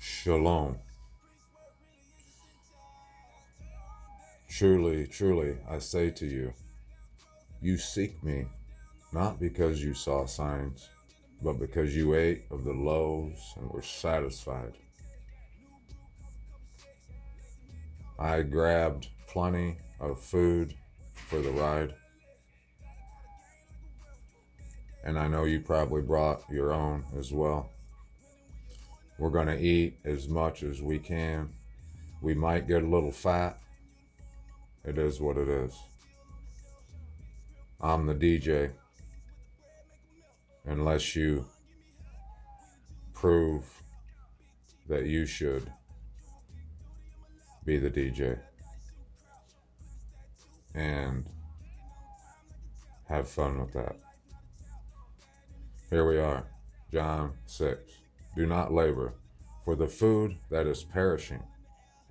Shalom. Truly, truly, I say to you, you seek me not because you saw signs, but because you ate of the loaves and were satisfied. I grabbed plenty of food for the ride, and I know you probably brought your own as well. We're going to eat as much as we can. We might get a little fat. It is what it is. I'm the DJ, unless you prove that you should be the DJ and have fun with that. Here we are, John 6. Do not labor for the food that is perishing,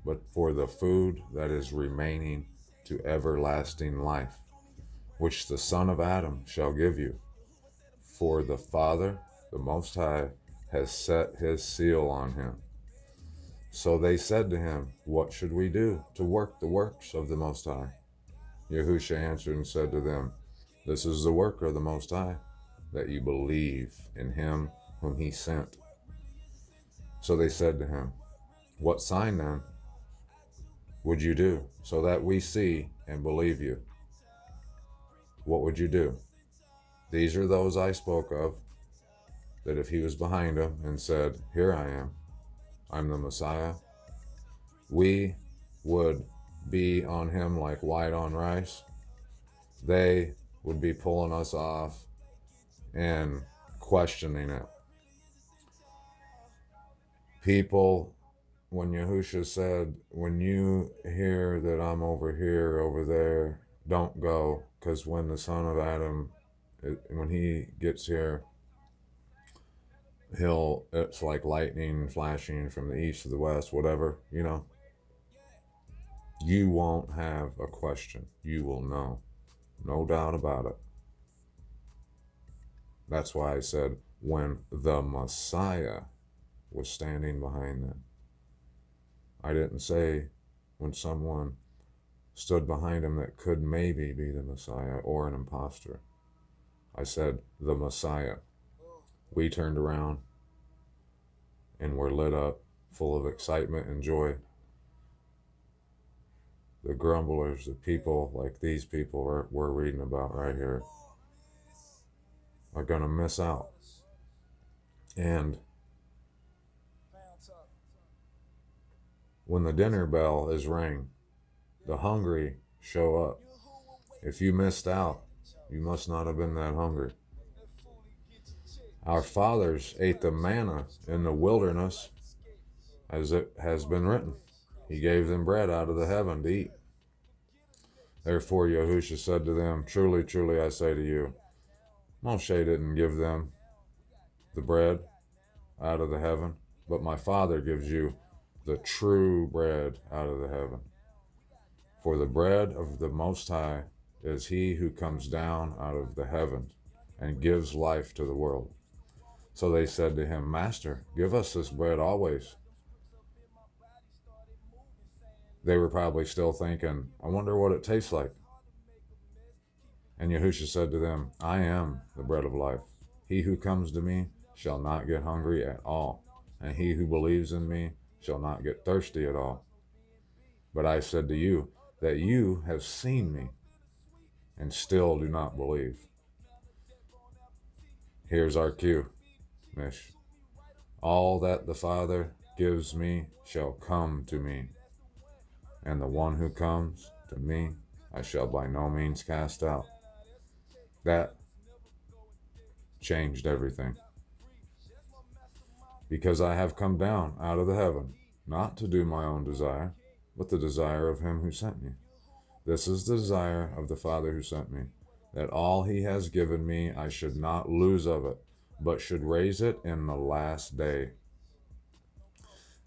but for the food that is remaining to everlasting life, which the Son of Adam shall give you. For the Father, the Most High, has set his seal on him. So they said to him, what should we do to work the works of the Most High? Yahushua answered and said to them, this is the work of the Most High, that you believe in him whom he sent. So they said to him, what sign then would you do, so that we see and believe you? What would you do? These are those I spoke of, that if he was behind him and said, here I am, I'm the Messiah, we would be on him like white on rice. They would be pulling us off and questioning it. People, when Yahushua said, when you hear that I'm over here, over there, don't go, because when the Son of Adam, when he gets here, it's like lightning flashing from the east to the west, whatever, you won't have a question. You will know. No doubt about it. That's why I said, when the Messiah was standing behind them. I didn't say when someone stood behind him that could maybe be the Messiah or an imposter. I said the Messiah. We turned around and were lit up, full of excitement and joy. The grumblers, the people like these people we're reading about right here, are going to miss out. And when the dinner bell is rang, the hungry show up. If you missed out, you must not have been that hungry. Our fathers ate the manna in the wilderness, as it has been written. He gave them bread out of the heaven to eat. Therefore Yahushua said to them, truly, truly, I say to you, Moshe didn't give them the bread out of the heaven, but my Father gives you the true bread out of the heaven. For the bread of the Most High is he who comes down out of the heaven and gives life to the world. So they said to him, Master, give us this bread always. They were probably still thinking, I wonder what it tastes like. And Yahushua said to them, I am the bread of life. He who comes to me shall not get hungry at all, and he who believes in me shall not get thirsty at all. But I said to you that you have seen me and still do not believe. Here's our cue, mysh. All that the Father gives me shall come to me, and the one who comes to me I shall by no means cast out. That changed everything. Because I have come down out of the heaven, not to do my own desire, but the desire of him who sent me. This is the desire of the Father who sent me, that all he has given me I should not lose of it, but should raise it in the last day.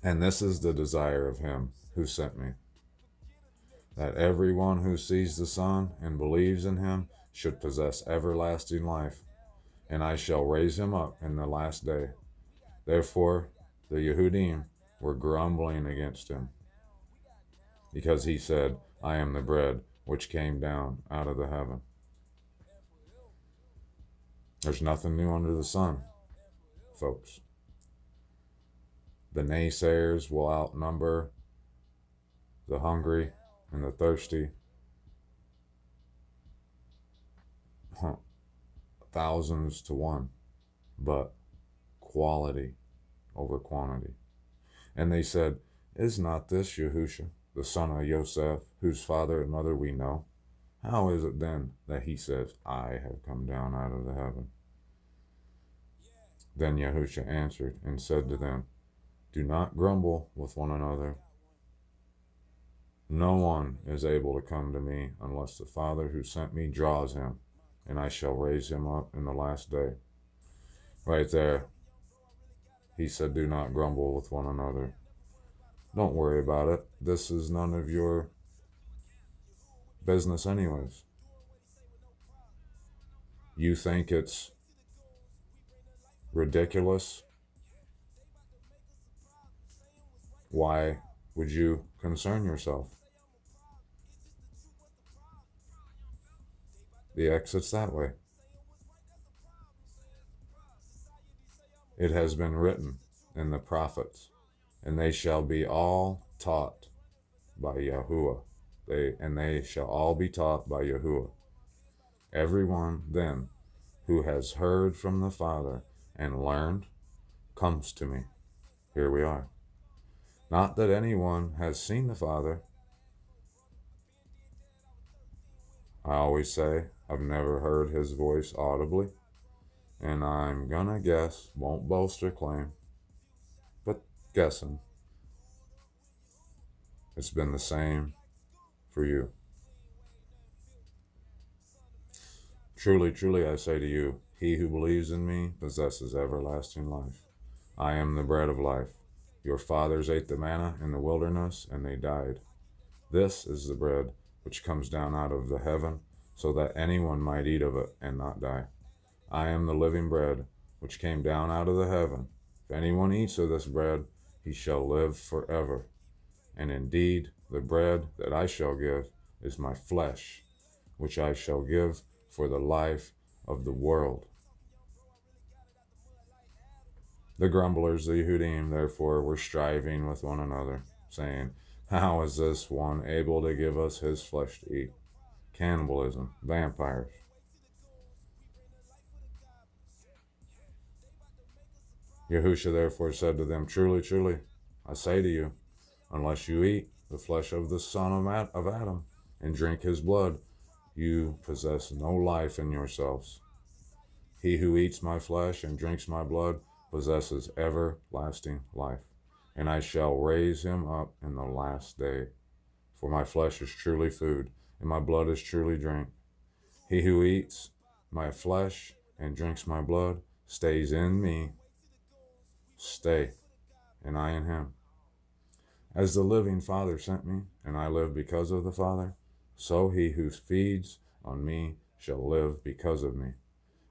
And this is the desire of him who sent me, that everyone who sees the Son and believes in him should possess everlasting life, and I shall raise him up in the last day. Therefore, the Yehudim were grumbling against him, because he said, I am the bread which came down out of the heaven. There's nothing new under the sun, folks. The naysayers will outnumber the hungry and the thirsty thousands to one, but quality over quantity. And they said, is not this Yahusha, the son of Joseph, whose father and mother we know? How is it then that he says, I have come down out of the heaven? Then Yahusha answered and said to them, do not grumble with one another. No one is able to come to me unless the Father who sent me draws him, and I shall raise him up in the last day. Right there, he said, do not grumble with one another. Don't worry about it. This is none of your business anyways. You think it's ridiculous? Why would you concern yourself? The exit's that way. It has been written in the prophets, and they shall be all taught by Yahuwah. They shall all be taught by Yahuwah. Everyone then who has heard from the Father and learned comes to me. Here we are. Not that anyone has seen the Father. I always say I've never heard his voice audibly, and I'm gonna guess, won't boast or claim, but guessing it's been the same for you. Truly, truly, I say to you, he who believes in me possesses everlasting life. I am the bread of life. Your fathers ate the manna in the wilderness, and they died. This is the bread which comes down out of the heaven, so that anyone might eat of it and not die. I am the living bread which came down out of the heaven. If anyone eats of this bread, he shall live forever. And indeed, the bread that I shall give is my flesh, which I shall give for the life of the world. The grumblers, the Yehudim, therefore, were striving with one another, saying, how is this one able to give us his flesh to eat? Cannibalism, vampires. Yahusha therefore said to them, truly, truly, I say to you, unless you eat the flesh of the son of Adam and drink his blood, you possess no life in yourselves. He who eats my flesh and drinks my blood possesses everlasting life, and I shall raise him up in the last day. For my flesh is truly food, and my blood is truly drink. He who eats my flesh and drinks my blood stays in me, and I in him. As the living Father sent me, and I live because of the Father, so he who feeds on me shall live because of me.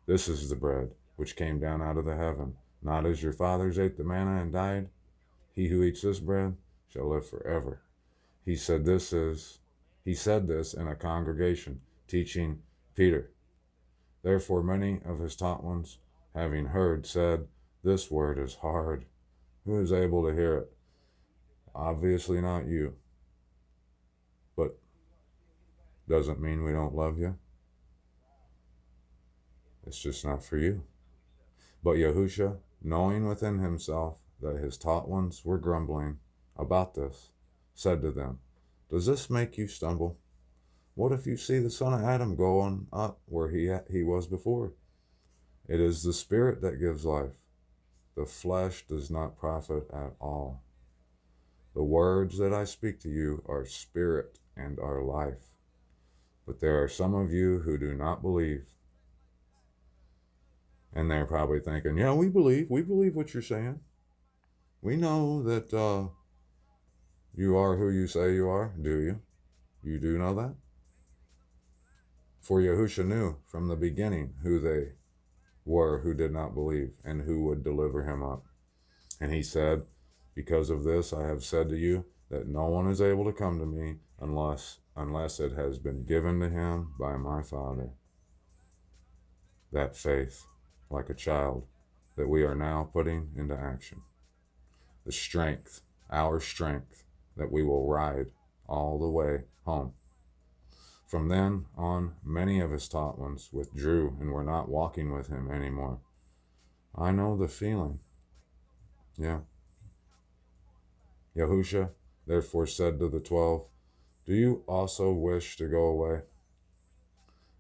This is the bread which came down out of the heaven, not as your fathers ate the manna and died. He who eats this bread shall live forever. He said this in a congregation, teaching Peter. Therefore many of his taught ones, having heard, said, this word is hard. Who is able to hear it? Obviously not you. But doesn't mean we don't love you. It's just not for you. But Yahusha, knowing within himself that his taught ones were grumbling about this, said to them, does this make you stumble? What if you see the son of Adam going up where he was before? It is the spirit that gives life. The flesh does not profit at all. The words that I speak to you are spirit and are life. But there are some of you who do not believe. And they're probably thinking, yeah, we believe what you're saying. We know that you are who you say you are. Do you? You do know that? For Yahusha knew from the beginning who they were who did not believe and who would deliver him up. And he said, Because of this, I have said to you that no one is able to come to me unless it has been given to him by my Father. That faith, like a child, that we are now putting into action. The strength, our strength, that we will ride all the way home. From then on, many of his taught ones withdrew and were not walking with him anymore. I know the feeling. Yeah. Yahusha therefore said to the 12, do you also wish to go away?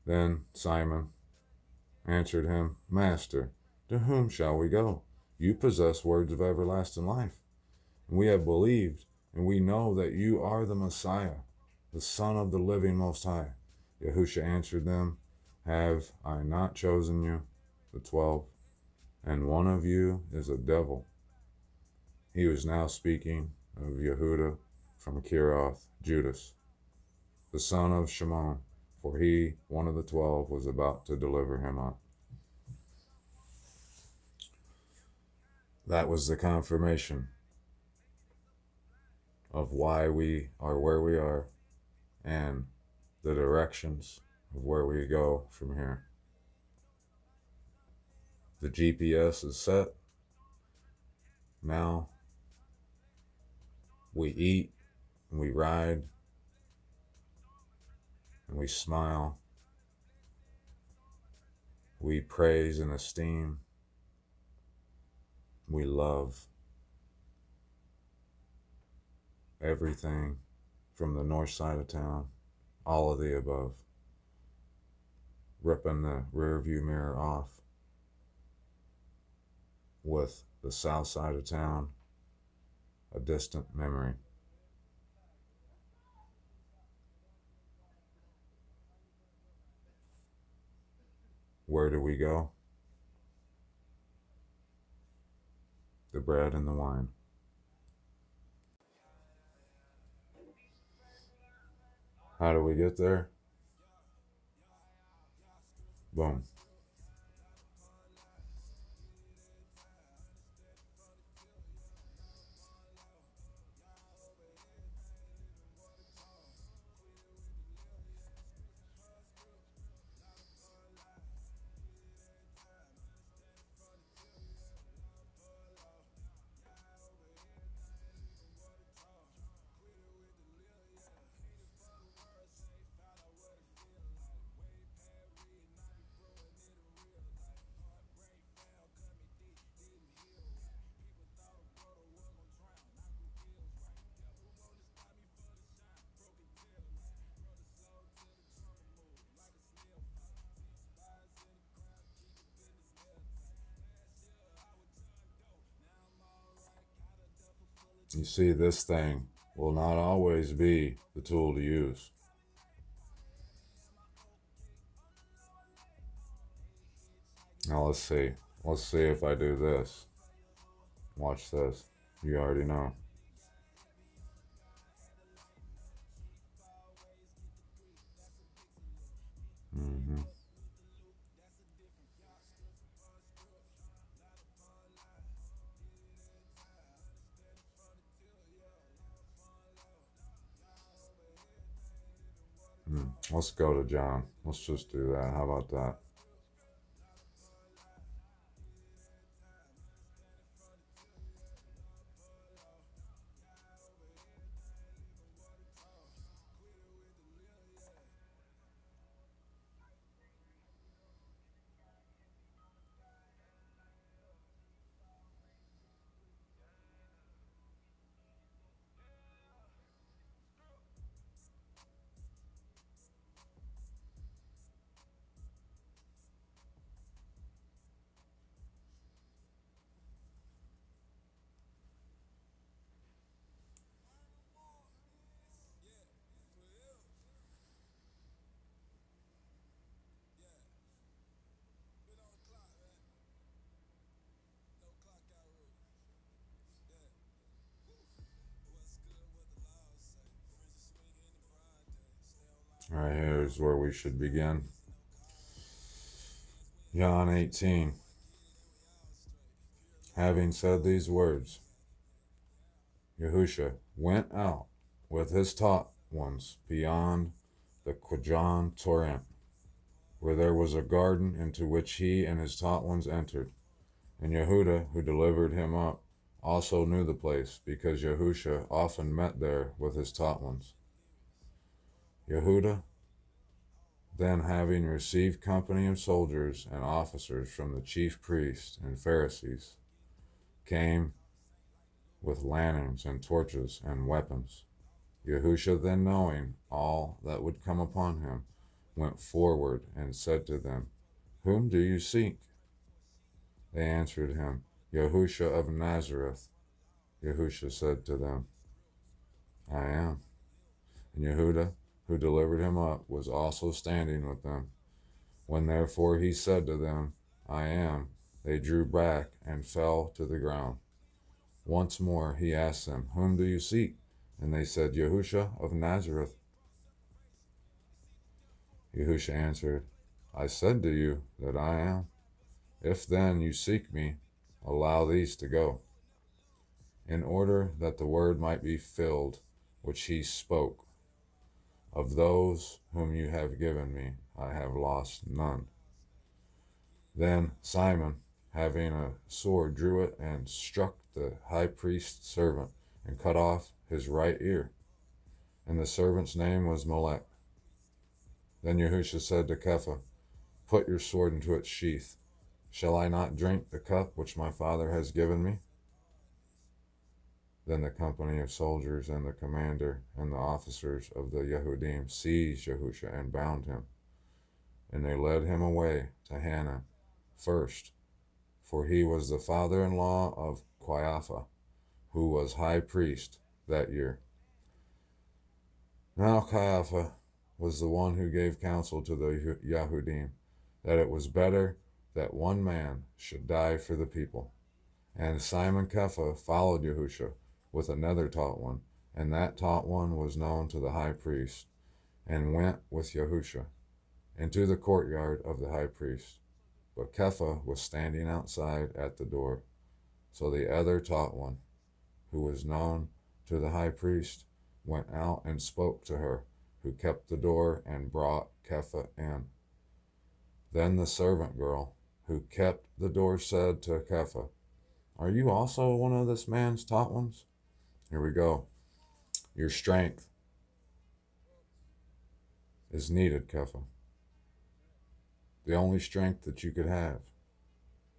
Then Simon answered him, Master, to whom shall we go? You possess words of everlasting life. And we have believed, and we know that you are the Messiah, the Son of the living Most High. Yahusha answered them, have I not chosen you, the 12, and one of you is a devil? He was now speaking of Yehuda from Kirath, Judas, the son of Shimon, for he, one of the 12, was about to deliver him up. That was the confirmation of why we are where we are and the directions of where we go from here. The GPS is set. Now we eat, and we ride, and we smile. We praise and esteem. We love everything from the north side of town, all of the above. Ripping the rear view mirror off with the south side of town, a distant memory. Where do we go? The bread and the wine. How do we get there? Boom. You see, this thing will not always be the tool to use. Now let's see. Let's see if I do this. Watch this. You already know. Mm-hmm. Let's go to John. Let's just do that. How about that? All right, here's where we should begin. John 18. Having said these words, Yahusha went out with his taught ones beyond the Kwajan Torrent, where there was a garden into which he and his taught ones entered. And Yehuda, who delivered him up, also knew the place, because Yahusha often met there with his taught ones. Yehuda, then having received company of soldiers and officers from the chief priests and Pharisees, came with lanterns and torches and weapons. Yahusha, then knowing all that would come upon him, went forward and said to them, Whom do you seek? They answered him, Yahusha of Nazareth. Yahusha said to them, I am. And Yehuda, who delivered him up, was also standing with them. When therefore he said to them, I am, they drew back and fell to the ground. Once more he asked them, Whom do you seek? And they said, Yahusha of Nazareth. Yahusha answered, I said to you that I am. If then you seek me, allow these to go, in order that the word might be filled which he spoke. Of those whom you have given me, I have lost none. Then Simon, having a sword, drew it and struck the high priest's servant and cut off his right ear. And the servant's name was Melech. Then Yahusha said to Kepha, Put your sword into its sheath. Shall I not drink the cup which my Father has given me? Then the company of soldiers and the commander and the officers of the Yehudim seized Yahusha and bound him. And they led him away to Hanan first, for he was the father-in-law of Caiaphas, who was high priest that year. Now Caiaphas was the one who gave counsel to the Yehudim that it was better that one man should die for the people. And Simon Kepha followed Yahusha with another taught one, and that taught one was known to the high priest, and went with Yahusha into the courtyard of the high priest. But Kepha was standing outside at the door. So the other taught one, who was known to the high priest, went out and spoke to her, who kept the door, and brought Kepha in. Then the servant girl, who kept the door, said to Kepha, Are you also one of this man's taught ones? Here we go. Your strength is needed, Kepha. The only strength that you could have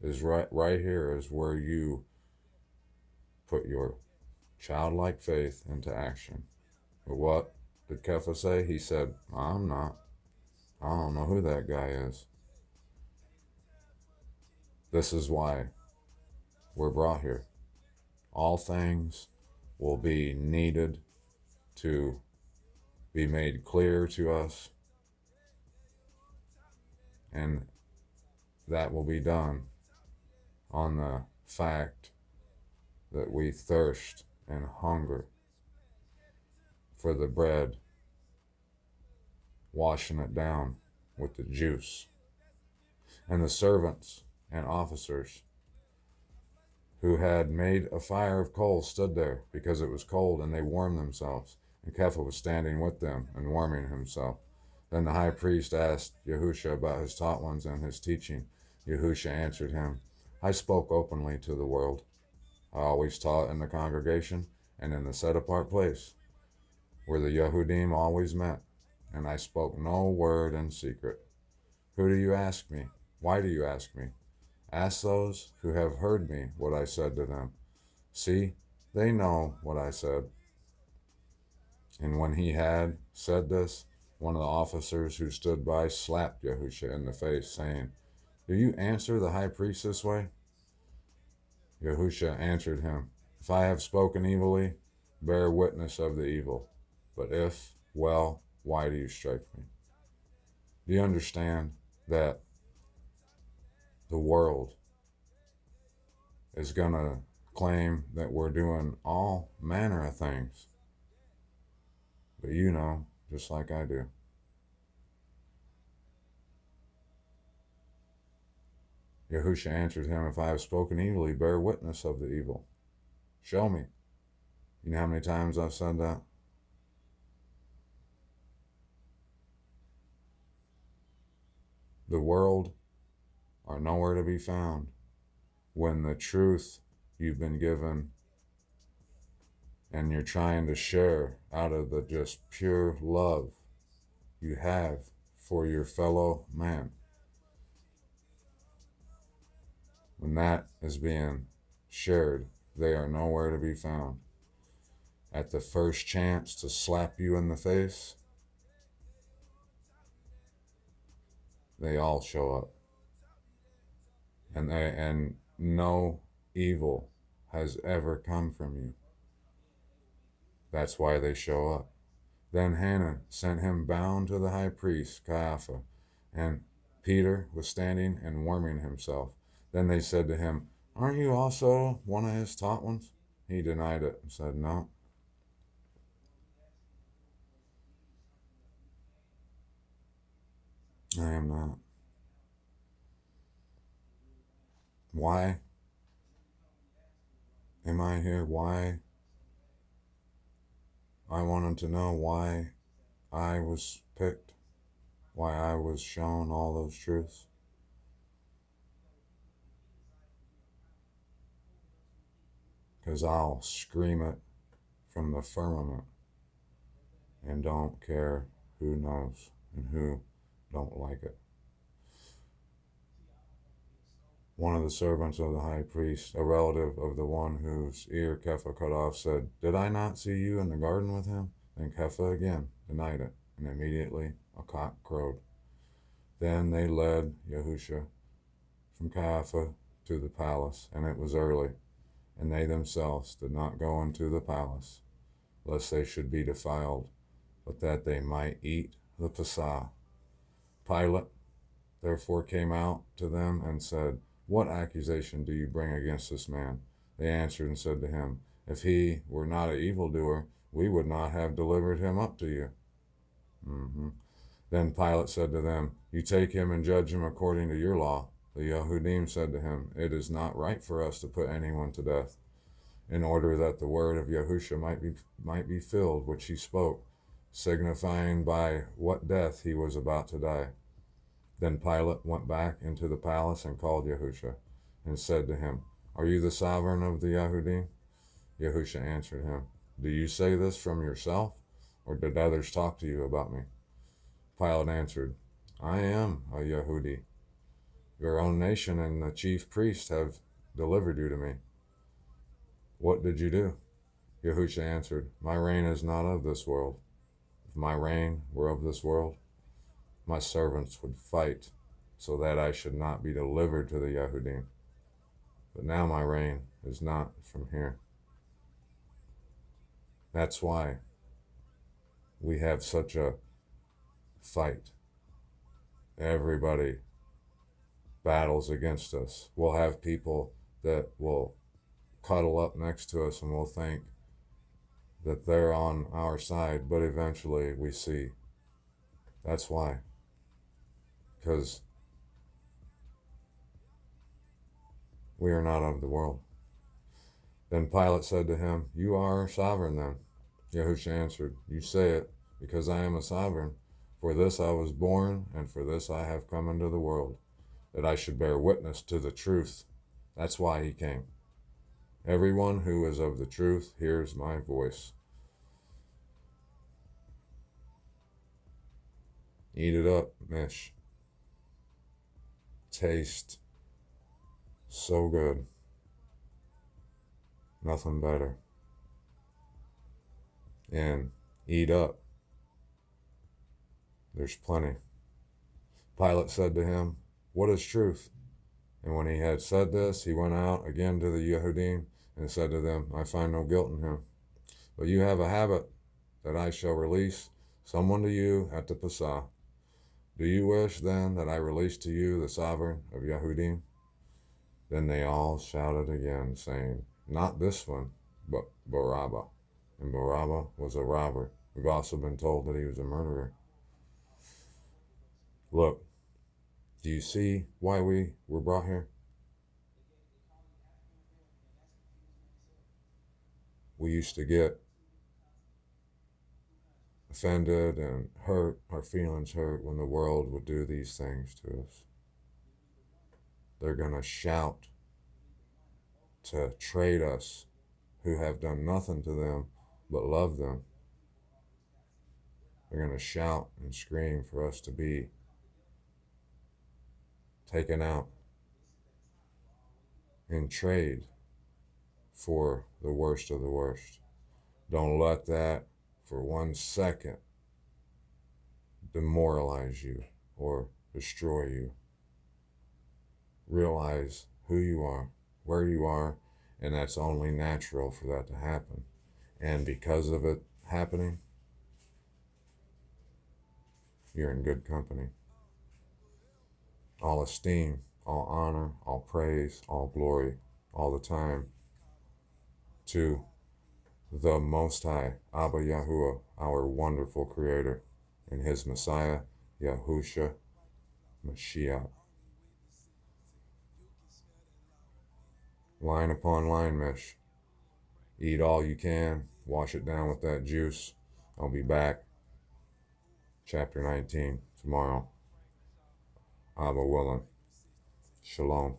is right here is where you put your childlike faith into action. But what did Kepha say? He said, I'm not. I don't know who that guy is. This is why we're brought here. All things will be needed to be made clear to us, and that will be done on the fact that we thirst and hunger for the bread, washing it down with the juice. And the servants and officers who had made a fire of coals stood there because it was cold, and they warmed themselves. And Kepha was standing with them and warming himself. Then the high priest asked Yahusha about his taught ones and his teaching. Yahusha answered him, I spoke openly to the world. I always taught in the congregation and in the set-apart place, where the Yehudim always met, and I spoke no word in secret. Who do you ask me? Why do you ask me? Ask those who have heard me what I said to them. See, they know what I said. And when he had said this, one of the officers who stood by slapped Yahusha in the face, saying, Do you answer the high priest this way? Yahusha answered him, If I have spoken evilly, bear witness of the evil. But if, well, why do you strike me? Do you understand that the world is going to claim that we're doing all manner of things? But you know, just like I do. Yahusha answered him, If I have spoken evilly, bear witness of the evil. Show me. You know how many times I've said that? The world are nowhere to be found when the truth you've been given and you're trying to share out of the just pure love you have for your fellow man, when that is being shared, they are nowhere to be found. At the first chance to slap you in the face, they all show up. And no evil has ever come from you. That's why they show up. Then Hannah sent him bound to the high priest, Caiaphas, and Peter was standing and warming himself. Then they said to him, "Aren't you also one of his taught ones?" He denied it and said, "No, I am not." Why am I here? Why? I wanted to know why I was picked, why I was shown all those truths. Because I'll scream it from the firmament and don't care who knows and who don't like it. One of the servants of the high priest, a relative of the one whose ear Kepha cut off, said, "Did I not see you in the garden with him?" Then Kepha again denied it, and immediately a cock crowed. Then they led Yahusha from Caiaphas to the palace, and it was early, and they themselves did not go into the palace, lest they should be defiled, but that they might eat the Passah. Pilate therefore came out to them and said, "What accusation do you bring against this man?" They answered and said to him, "If he were not an evildoer, we would not have delivered him up to you." Then Pilate said to them, "You take him and judge him according to your law." The Yehudim said to him, "It is not right for us to put anyone to death, in order that the word of Yahusha might be filled, which he spoke, signifying by what death he was about to die." Then Pilate went back into the palace and called Yahusha and said to him, "Are you the sovereign of the Yehudim?" Yahusha answered him, "Do you say this from yourself, or did others talk to you about me?" Pilate answered, "I am a Yehudi. Your own nation and the chief priests have delivered you to me. What did you do?" Yahusha answered, "My reign is not of this world. If my reign were of this world, my servants would fight so that I should not be delivered to the Yehudim. But now my reign is not from here." That's why we have such a fight. Everybody battles against us. We'll have people that will cuddle up next to us and we'll think that they're on our side, but eventually we see that's why. Because we are not of the world. Then Pilate said to him, "You are sovereign then." Yahusha answered, "You say it, because I am a sovereign. For this I was born, and for this I have come into the world, that I should bear witness to the truth. That's why he came. Everyone who is of the truth hears my voice." Eat it up, mysh. Taste so good. Nothing better. And eat up. There's plenty. Pilate said to him, "What is truth?" And when he had said this, he went out again to the Yehudim and said to them, "I find no guilt in him. But you have a habit that I shall release someone to you at the Passah. Do you wish then that I release to you the sovereign of Yehudim?" Then they all shouted again, saying, "Not this one, but Barabbas." And Barabbas was a robber. We've also been told that he was a murderer. Look, do you see why we were brought here? We used to get offended and hurt, our feelings hurt when the world would do these things to us. They're going to shout to trade us who have done nothing to them but love them. They're going to shout and scream for us to be taken out in trade for the worst of the worst. Don't let that for 1 second demoralize you or destroy you. Realize who you are, where you are, and that's only natural for that to happen. And because of it happening, you're in good company. All esteem, all honor, all praise, all glory, all the time to the Most High, Abba Yahuwah, our wonderful Creator, and His Messiah, Yahusha Mashiach. Line upon line, mysh. Eat all you can, wash it down with that juice. I'll be back. Chapter 19 tomorrow. Abba willing. Shalom.